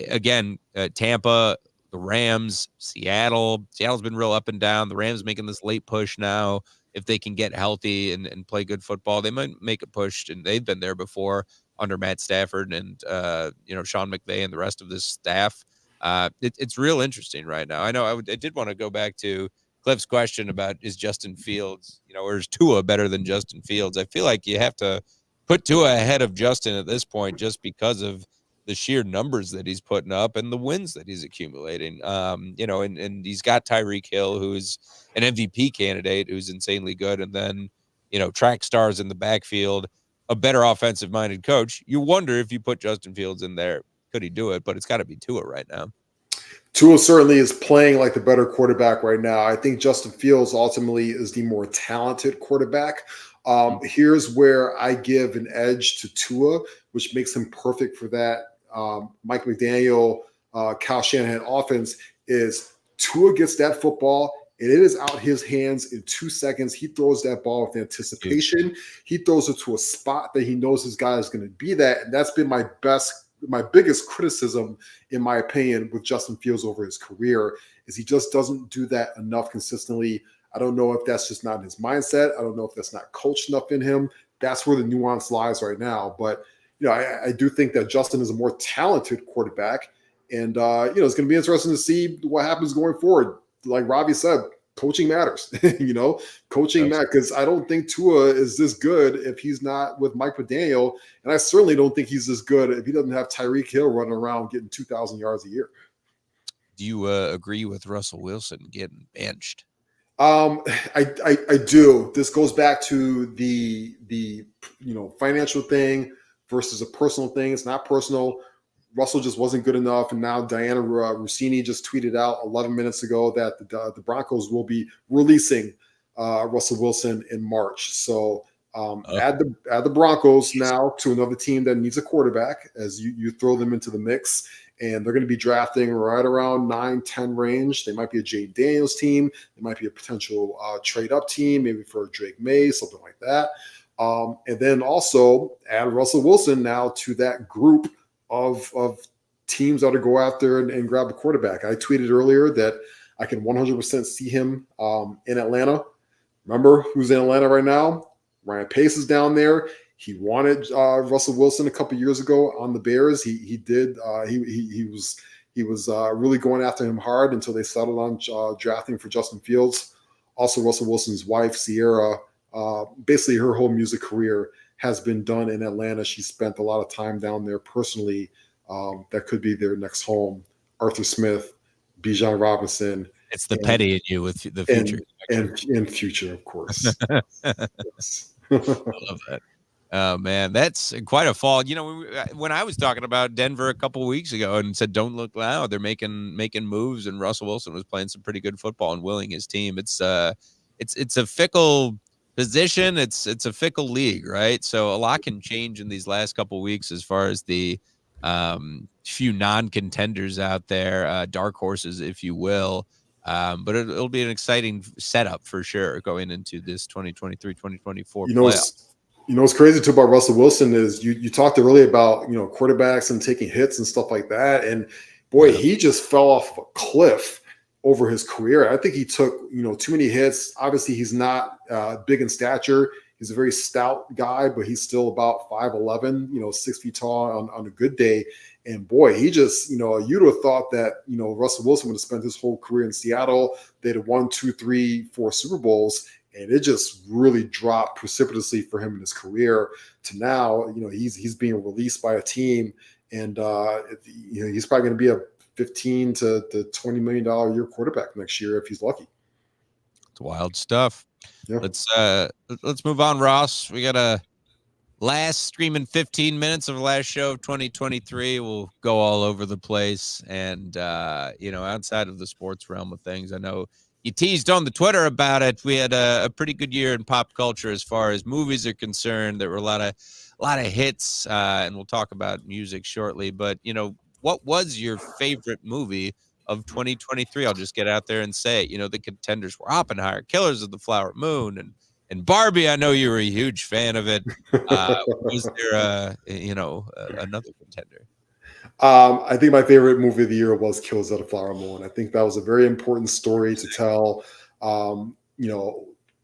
Again, Tampa, the Rams, Seattle. Seattle's been real up and down. The Rams making this late push now. If they can get healthy and play good football, they might make a push. And they've been there before under Matt Stafford and, Sean McVay and the rest of this staff. It's real interesting right now. I know I did want to go back to Cliff's question about is Justin Fields, or is Tua better than Justin Fields? I feel like you have to put Tua ahead of Justin at this point just because of the sheer numbers that he's putting up and the wins that he's accumulating. And he's got Tyreek Hill, who's an MVP candidate, who's insanely good. And then, track stars in the backfield, a better offensive minded coach. You wonder if you put Justin Fields in there, could he do it? But it's got to be Tua right now. Tua certainly is playing like the better quarterback right now. I think Justin Fields ultimately is the more talented quarterback. Here's where I give an edge to Tua, which makes him perfect for that Mike McDaniel, Kyle Shanahan offense. Is Tua gets that football and it is out his hands in 2 seconds. He throws that ball with anticipation. He throws it to a spot that he knows his guy is going to be that. And that's been my biggest criticism, in my opinion, with Justin Fields over his career, is he just doesn't do that enough consistently. I don't know if that's just not his mindset. I don't know if that's not coached enough in him. That's where the nuance lies right now. But, I do think that Justin is a more talented quarterback. And, it's going to be interesting to see what happens going forward. Like Robbie said, coaching matters, coaching matters, because I don't think Tua is this good if he's not with Mike McDaniel. And I certainly don't think he's this good if he doesn't have Tyreek Hill running around getting 2,000 yards a year. Do you agree with Russell Wilson getting benched? I do. This goes back to the financial thing versus a personal thing. It's not personal. Russell just wasn't good enough. And now Diana Rossini just tweeted out 11 minutes ago that the Broncos will be releasing Russell Wilson in March. So add the Broncos now to another team that needs a quarterback as you throw them into the mix. And they're going to be drafting right around 9-10 range. They might be a Jay Daniels team. They might be a potential trade-up team, maybe for Drake May, something like that. And then also add Russell Wilson now to that group of teams that to go out there and grab a quarterback. I tweeted earlier that I can 100% see him in Atlanta. Remember who's in Atlanta right now? Ryan Pace is down there. He wanted Russell Wilson a couple years ago on the Bears. He did. He was really going after him hard until they settled on drafting for Justin Fields. Also, Russell Wilson's wife, Sierra, basically her whole music career has been done in Atlanta. She spent a lot of time down there personally. That could be their next home. Arthur Smith, Bijan Robinson. It's the petty in you with the future. And future, of course. Yes. I love that. Oh, man, that's quite a fall. When I was talking about Denver a couple of weeks ago and said, don't look loud, they're making moves, and Russell Wilson was playing some pretty good football and willing his team. It's a fickle position. It's a fickle league, right? So a lot can change in these last couple of weeks as far as the few non-contenders out there, dark horses, if you will. But it'll be an exciting setup for sure going into this 2023-2024 playoffs. What's crazy too about Russell Wilson is you talked earlier about quarterbacks and taking hits and stuff like that, and boy, he just fell off a cliff over his career. I think he took too many hits. Obviously, he's not big in stature. He's a very stout guy, but he's still about 5'11", 6 feet tall on a good day. And boy, he just you'd have thought that Russell Wilson would have spent his whole career in Seattle. They'd have won 2, 3, 4 Super Bowls. And it just really dropped precipitously for him in his career to now, he's being released by a team, and he's probably going to be a $15 to $20 million a year quarterback next year if he's lucky. It's wild stuff. Yeah. Let's move on, Ross. We got a last streaming 15 minutes of the last show of 2023. We'll go all over the place, and outside of the sports realm of things, I know you teased on the Twitter about it. We had a pretty good year in pop culture as far as movies are concerned. There were a lot of hits, and we'll talk about music shortly. But what was your favorite movie of 2023? I'll just get out there and say it. The contenders were Oppenheimer, Killers of the Flower Moon, and Barbie. I know you were a huge fan of it. Was there another contender? I think my favorite movie of the year was Killers of the Flower Moon. I think that was a very important story to tell.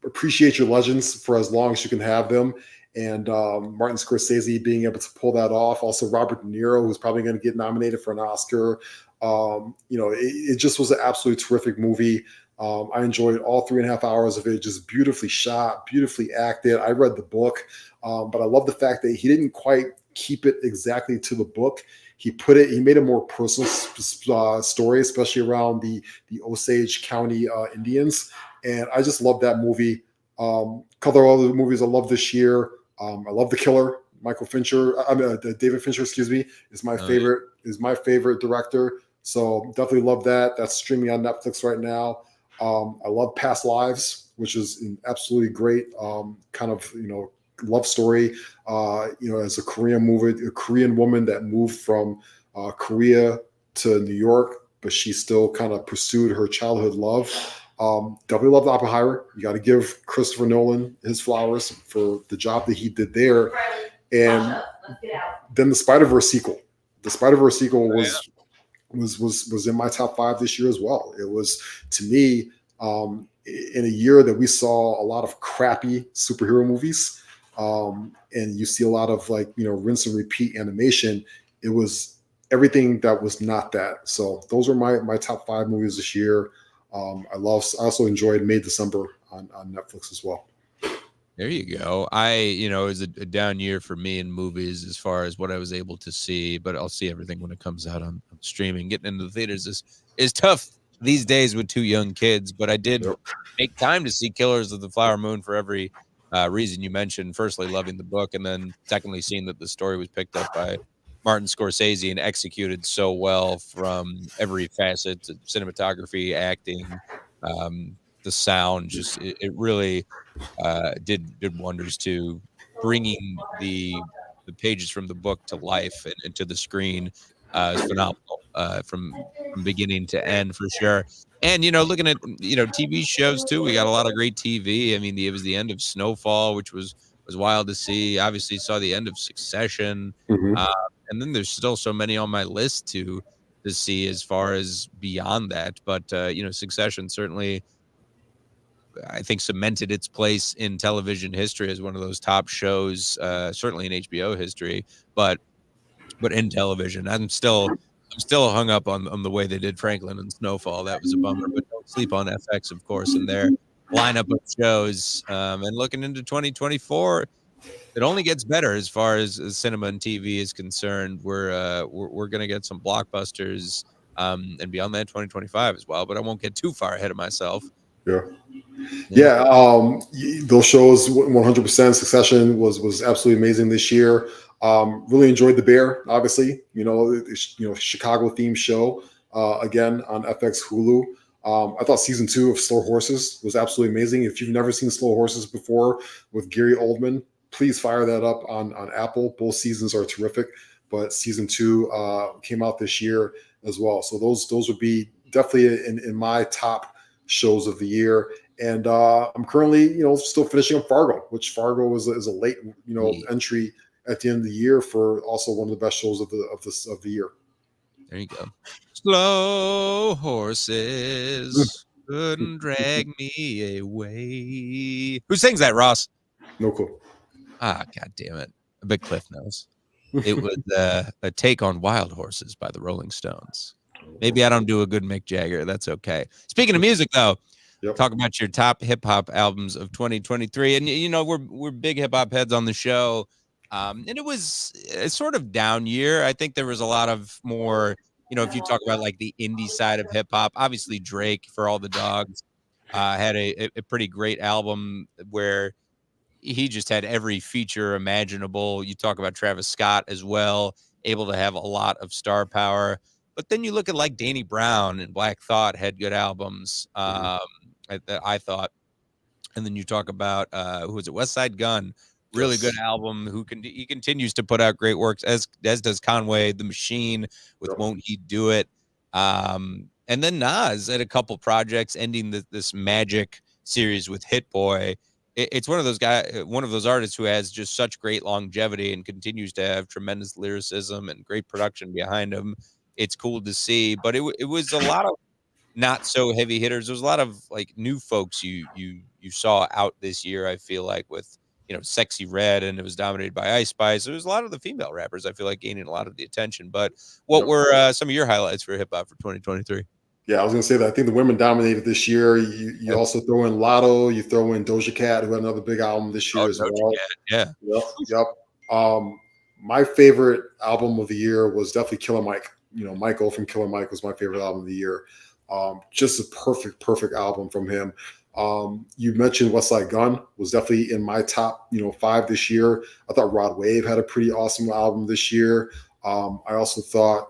Appreciate your legends for as long as you can have them. And Martin Scorsese being able to pull that off. Also, Robert De Niro, who's probably going to get nominated for an Oscar. It just was an absolutely terrific movie. I enjoyed all 3.5 hours of it, just beautifully shot, beautifully acted. I read the book, but I love the fact that he didn't quite keep it exactly to the book. He made a more personal story, especially around the Osage County Indians. And I just love that movie. Couple of other movies I love this year. I love The Killer. Michael Fincher, David Fincher, excuse me, is my favorite. Is my favorite director. So definitely love that. That's streaming on Netflix right now. I love Past Lives, which is an absolutely great kind of love story. As a Korean woman that moved from Korea to New York, but she still kind of pursued her childhood love. Definitely loved Oppenheimer. You got to give Christopher Nolan his flowers for the job that he did there. And then the Spider-Verse sequel. The Spider-Verse sequel was in my top 5 this year as well. It was, to me, in a year that we saw a lot of crappy superhero movies, and you see a lot of rinse and repeat animation. It was everything that was not that. So those are my top 5 movies this year. I also enjoyed May December on Netflix as well. There you go. It was a down year for me in movies as far as what I was able to see, but I'll see everything when it comes out on streaming. Getting into the theaters is tough these days with 2 young kids, but I did make time to see Killers of the Flower Moon for every reason you mentioned. Firstly, loving the book, and then secondly, seeing that the story was picked up by Martin Scorsese and executed so well from every facet, cinematography, acting, the sound. Just it really did wonders to bringing the pages from the book to life and to the screen. Is phenomenal from beginning to end for sure. And looking at TV shows too, we got a lot of great TV. I mean, it was the end of Snowfall, which was wild to see. Obviously, saw the end of Succession, and then there's still so many on my list to see as far as beyond that. But Succession certainly, I think, cemented its place in television history as one of those top shows, certainly in HBO history, but in television. I'm still hung up on the way they did Franklin and Snowfall. That was a bummer, but don't sleep on FX, of course, and their lineup of shows. And looking into 2024, it only gets better as far as cinema and TV is concerned. We're going to get some blockbusters, and beyond that, 2025 as well. But I won't get too far ahead of myself. Yeah. Those shows, 100%. Succession was absolutely amazing this year. Really enjoyed The Bear, obviously. Chicago themed show again on FX Hulu. I thought season 2 of Slow Horses was absolutely amazing. If you've never seen Slow Horses before with Gary Oldman, please fire that up on Apple. Both seasons are terrific, but season 2 came out this year as well. So those would be definitely in my top shows of the year. And I'm currently still finishing up Fargo, which Fargo is a late entry at the end of the year for also one of the best shows of the year. There you go. Slow horses couldn't drag me away. Who sings that, Ross? No clue. God damn it. I bet Cliff knows. It was a take on Wild Horses by the Rolling Stones. Maybe I don't do a good Mick Jagger. That's okay. Speaking of music, though, talk about your top hip hop albums of 2023. And we're big hip hop heads on the show. And it was a sort of down year. I think there was a lot of more, if you talk about like the indie side of hip hop, obviously Drake, For All the Dogs, had a pretty great album where he just had every feature imaginable. You talk about Travis Scott as well, able to have a lot of star power. But then you look at like Danny Brown and Black Thought had good albums that I thought. And then you talk about who was it? West Side Gun, really good album. He continues to put out great works, as does Conway the Machine with Won't He Do It. And then Nas had a couple projects ending this Magic series with Hit Boy. It's one of those artists who has just such great longevity and continues to have tremendous lyricism and great production behind him. It's cool to see, but it was a lot of not so heavy hitters. There was a lot of like new folks you saw out this year. I feel like with Sexy Red, and it was dominated by Ice Spice. There was a lot of the female rappers I feel like gaining a lot of the attention. But what were some of your highlights for hip hop for 2023? Yeah, I was gonna say that. I think the women dominated this year. You also throw in Lotto, you throw in Doja Cat, who had another big album this year Oh, as Doja well. Cat, yeah. Yep, yep. My favorite album of the year was definitely Killer Mike. Michael from Killer Mike was my favorite album of the year. Just a perfect album from him. You mentioned Westside Gun was definitely in my top, 5 this year. I thought Rod Wave had a pretty awesome album this year. I also thought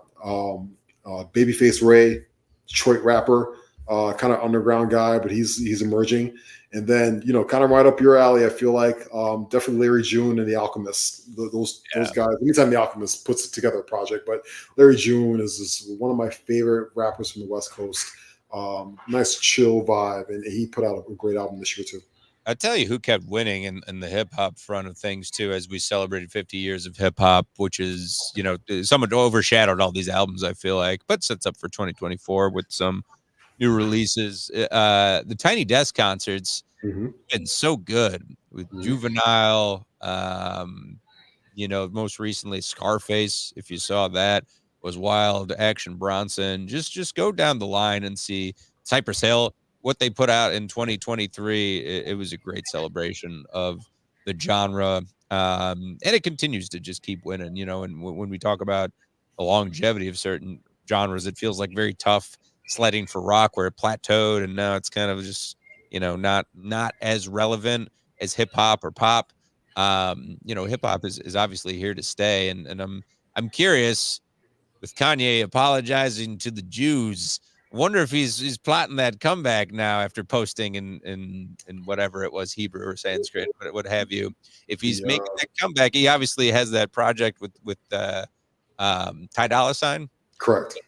Babyface Ray, Detroit rapper, kind of underground guy, but he's emerging. And then, kind of right up your alley, I feel like definitely Larry June and the Alchemist. Those guys. Anytime the Alchemist puts together a project, but Larry June is one of my favorite rappers from the West Coast. Nice chill vibe, and he put out a great album this year too. I tell you who kept winning in the hip hop front of things too, as we celebrated 50 years of hip hop, which is, somewhat overshadowed all these albums, I feel like, but sets up for 2024 with some new releases. The Tiny Desk concerts been so good with Juvenile. Most recently Scarface, if you saw that, was wild. Action Bronson. Just go down the line and see Cypress Hill. What they put out in 2023, it was a great celebration of the genre. And it continues to just keep winning, and when we talk about the longevity of certain genres, it feels like very tough sledding for rock where it plateaued and now it's kind of just, not as relevant as hip hop or pop. Hip hop is obviously here to stay. And I'm curious, with Kanye apologizing to the Jews, wonder if he's plotting that comeback now after posting in whatever it was, Hebrew or Sanskrit, but what have you. If he's making that comeback, he obviously has that project with Ty Dolla $ign. Correct.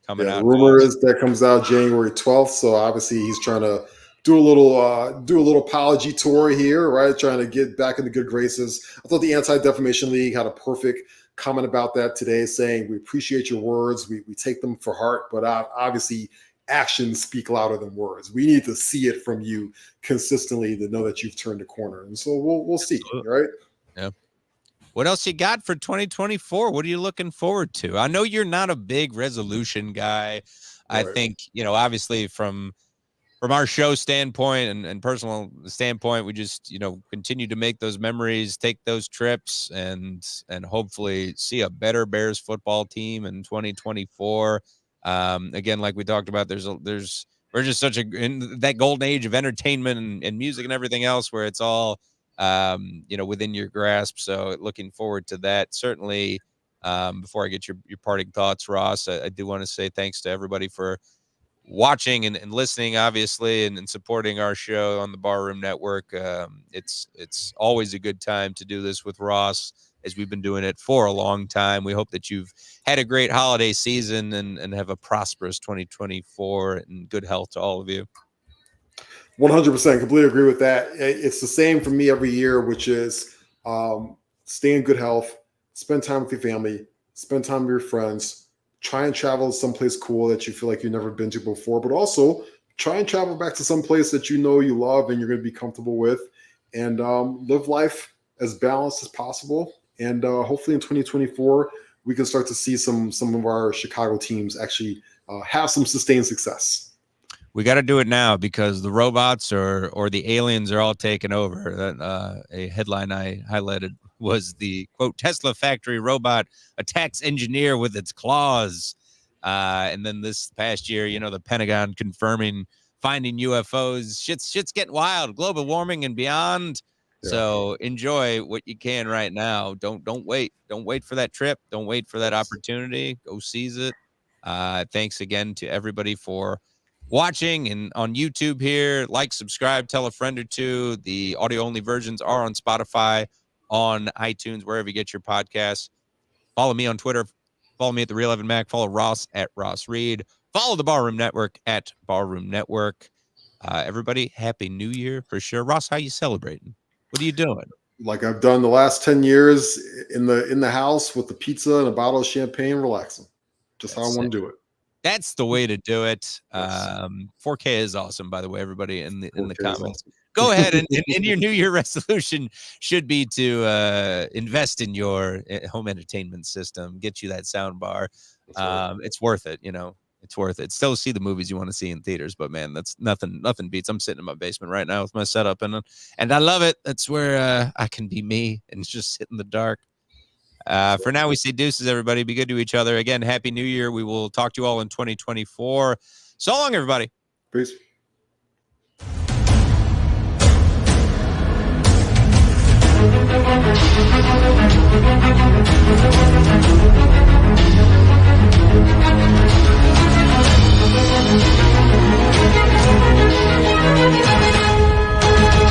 Coming out. The rumor is that comes out January 12th. So obviously he's trying to do a little apology tour here, right? Trying to get back into good graces. I thought the Anti-Defamation League had a perfect comment about that today, saying we appreciate your words, we take them for heart, but obviously actions speak louder than words. We need to see it from you consistently to know that you've turned a corner, and so we'll see, right? Yeah. What else you got for 2024? What are you looking forward to? I know you're not a big resolution guy. Right. I think, obviously from our show standpoint and personal standpoint, we just, continue to make those memories, take those trips, and hopefully see a better Bears football team in 2024. Again, like we talked about, we're just in that golden age of entertainment and music and everything else where it's all, within your grasp. So looking forward to that. Certainly, before I get your parting thoughts, Ross, I do want to say thanks to everybody for watching and listening, obviously, and supporting our show on the Barroom Network. It's always a good time to do this with Ross, as we've been doing it for a long time. We hope that you've had a great holiday season and have a prosperous 2024 and good health to all of you. 100%, completely agree with that. It's the same for me every year, which is stay in good health, spend time with your family, spend time with your friends, try and travel someplace cool that you feel like you've never been to before, but also try and travel back to some place that you know you love and you're going to be comfortable with, and live life as balanced as possible. And hopefully in 2024, we can start to see some of our Chicago teams actually have some sustained success. We got to do it now because the robots or the aliens are all taking over. A headline I highlighted was the quote, Tesla factory robot attacks engineer with its claws. And then this past year, the Pentagon confirming finding UFOs. Shit's getting wild. Global warming and beyond. Yeah. So enjoy what you can right now. Don't wait. Don't wait for that trip. Don't wait for that opportunity. Go seize it. Thanks again to everybody for watching and on YouTube here. Like, subscribe, tell a friend or two. The audio only versions are on Spotify, on iTunes, wherever you get your podcasts. Follow me on Twitter. Follow me at The Real Evan Mac. Follow Ross at Ross Reed. Follow the Barroom Network at Barroom Network. Everybody, Happy New Year for sure. Ross, how you celebrating? What are you doing? Like I've done the last 10 years in the house with the pizza and a bottle of champagne, relaxing. Just how I want to do it. That's the way to do it. 4K is awesome, by the way, everybody in the comments. Awesome. Go ahead and your New Year resolution should be to invest in your home entertainment system. Get you that sound bar. Right. It's worth it. It's worth it. Still see the movies you want to see in theaters, but man, that's nothing beats. I'm sitting in my basement right now with my setup, and I love it. That's where I can be me and just sit in the dark. For now, we say deuces, everybody. Be good to each other. Again, Happy New Year. We will talk to you all in 2024. So long, everybody. Peace. Thank you.